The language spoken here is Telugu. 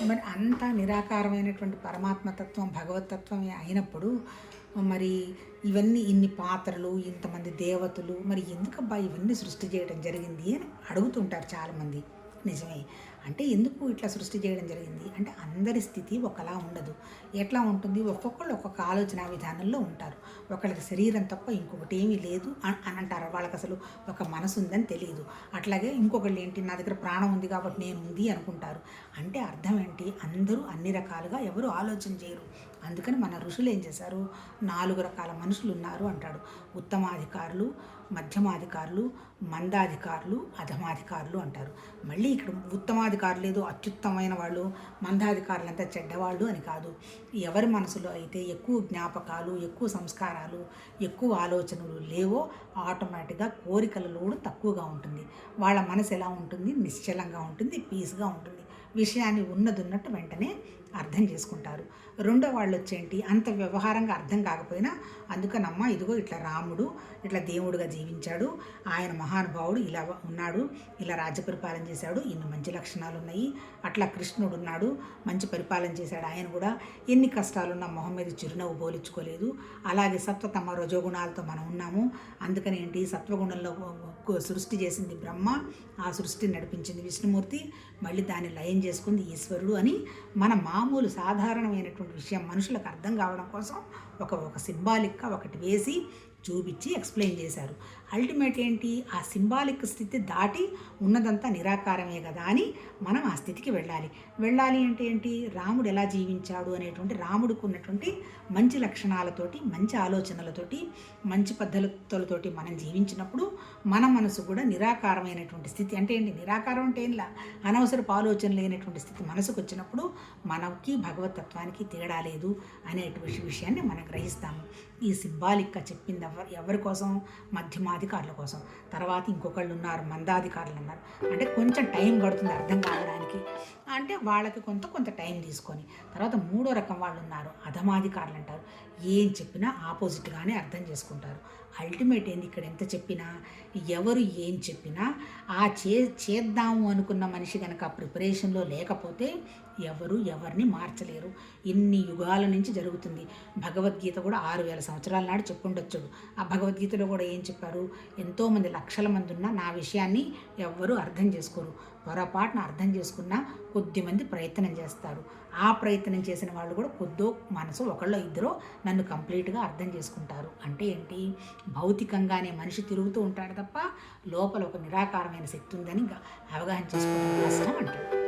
మరి అంత నిరాకారమైనటువంటి పరమాత్మతత్వం భగవతత్వమే అయినప్పుడు మరి ఇవన్నీ ఇన్ని పాత్రలు ఇంతమంది దేవతలు మరి ఎందుకబ్బా ఇవన్నీ సృష్టి చేయడం జరిగింది అని అడుగుతుంటారు చాలామంది. నిజమే. అంటే ఎందుకు ఇట్లా సృష్టి చేయడం జరిగింది అంటే అందరి స్థితి ఒకలా ఉండదు. ఎట్లా ఉంటుంది, ఒక్కొక్కళ్ళు ఒక్కొక్క ఆలోచన విధానంలో ఉంటారు. ఒకళ్ళకి శరీరం తప్ప ఇంకొకటి ఏమీ లేదు అని అంటారు. వాళ్ళకి అసలు ఒక మనసు ఉందని తెలియదు. అట్లాగే ఇంకొకళ్ళు ఏంటి, నా దగ్గర ప్రాణం ఉంది కాబట్టి నేను ఉంది అనుకుంటారు. అంటే అర్థం ఏంటి, అందరూ అన్ని రకాలుగా ఎవరు ఆలోచన చేయరు. అందుకని మన ఋషులు ఏం చేశారు, 4 రకాల మనుషులు ఉన్నారు అంటాడు. ఉత్తమాధికారులు, మధ్యమాధికారులు, మందాధికారులు, అధమాధికారులు అంటారు. మళ్ళీ ఇక్కడ ఉత్తమాధికారులు ఏదో అత్యుత్తమైన వాళ్ళు, మందాధికారులు అంతా చెడ్డవాళ్ళు అని కాదు. ఎవరి మనసులో అయితే ఎక్కువ జ్ఞాపకాలు, ఎక్కువ సంస్కారాలు, ఎక్కువ ఆలోచనలు లేవో ఆటోమేటిక్గా కోరికల లోడు తక్కువగా ఉంటుంది. వాళ్ళ మనసు ఎలా ఉంటుంది, నిశ్చలంగా ఉంటుంది, పీస్గా ఉంటుంది. విషయాన్ని ఉన్నదున్నట్టు వెంటనే అర్థం చేసుకుంటారు. రెండో వాళ్ళు వచ్చేంటి, అంత వ్యవహారంగా అర్థం కాకపోయినా అందుకనమ్మ ఇదిగో ఇట్లా రాముడు ఇట్లా దేవుడుగా జీవించాడు, ఆయన మహానుభావుడు ఇలా ఉన్నాడు, ఇలా రాజ్య పరిపాలన చేశాడు, ఇన్ని మంచి లక్షణాలు ఉన్నాయి. అట్లా కృష్ణుడు ఉన్నాడు, మంచి పరిపాలన చేశాడు, ఆయన కూడా ఎన్ని కష్టాలున్నా మొహం మీద చిరునవ్వు పోల్చుకోలేదు. అలాగే సత్వతమ రజోగుణాలతో మనం ఉన్నాము. అందుకని ఏంటి, సత్వగుణంలో సృష్టి చేసింది బ్రహ్మ, ఆ సృష్టిని నడిపించింది విష్ణుమూర్తి, మళ్ళీ దాన్ని లయం చేసుకుంది ఈశ్వరుడు అని మన మామూలు సాధారణమైనటువంటి విషయం మనుషులకు అర్థం కావడం కోసం ఒక సింబాలిక్గా ఒకటి వేసి చూపించి ఎక్స్ప్లెయిన్ చేశారు. అల్టిమేట్ ఏంటి, ఆ సింబాలిక్ స్థితి దాటి ఉన్నదంతా నిరాకారమే కదా అని మనం ఆ స్థితికి వెళ్ళాలి అంటే ఏంటి, రాముడు ఎలా జీవించాడు అనేటువంటి రాముడికి ఉన్నటువంటి మంచి లక్షణాలతోటి, మంచి ఆలోచనలతోటి, మంచి పద్ధతులతోటి మనం జీవించినప్పుడు మన మనసు కూడా నిరాకారమైనటువంటి స్థితి. అంటే ఏంటి, నిరాకారం అంటే ఏంలా అనవసరపు ఆలోచన లేనటువంటి స్థితి మనసుకు వచ్చినప్పుడు మనకి భగవతత్వానికి తేడా లేదు అనేటువంటి విషయాన్ని మనం గ్రహిస్తాము. ఈ సింబాలిక్గా చెప్పింది ఎవరి కోసం, మధ్యమాధికారుల కోసం. తర్వాత ఇంకొకళ్ళు ఉన్నారు మందాధికారులు అన్నారు. అంటే కొంచెం టైం పడుతుంది అర్థం కావడానికి, అంటే వాళ్ళకి కొంత టైం తీసుకొని. తర్వాత మూడో రకం వాళ్ళు ఉన్నారు అధమాధికారులు అంటారు. ఏం చెప్పినా ఆపోజిట్గానే అర్థం చేసుకుంటారు. అల్టిమేట్ ఏంది, ఇక్కడ ఎంత చెప్పినా ఎవరు ఏం చెప్పినా ఆ చేద్దాము అనుకున్న మనిషి కనుక ప్రిపరేషన్లో లేకపోతే ఎవరు ఎవరిని మార్చలేరు. ఇన్ని యుగాల నుంచి జరుగుతుంది. భగవద్గీత కూడా 6000 సంవత్సరాల నాడు చెప్పుండొచ్చు. ఆ భగవద్గీతలో కూడా ఏం చెప్పారు, ఎంతోమంది లక్షల మంది ఉన్న నా విషయాన్ని ఎవ్వరూ అర్థం చేసుకోరు. పొరపాటున అర్థం చేసుకున్న కొద్దిమంది ప్రయత్నం చేస్తారు. ఆ ప్రయత్నం చేసిన వాళ్ళు కూడా కొద్దో మనసు ఒకళ్ళో ఇద్దరో నన్ను కంప్లీట్గా అర్థం చేసుకుంటారు. అంటే ఏంటి, భౌతికంగానే మనిషి తిరుగుతూ ఉంటాడు తప్ప లోపల ఒక నిరాకారమైన శక్తి ఉందని అవగాహన చేసుకోవడం కష్టం అంటాడు.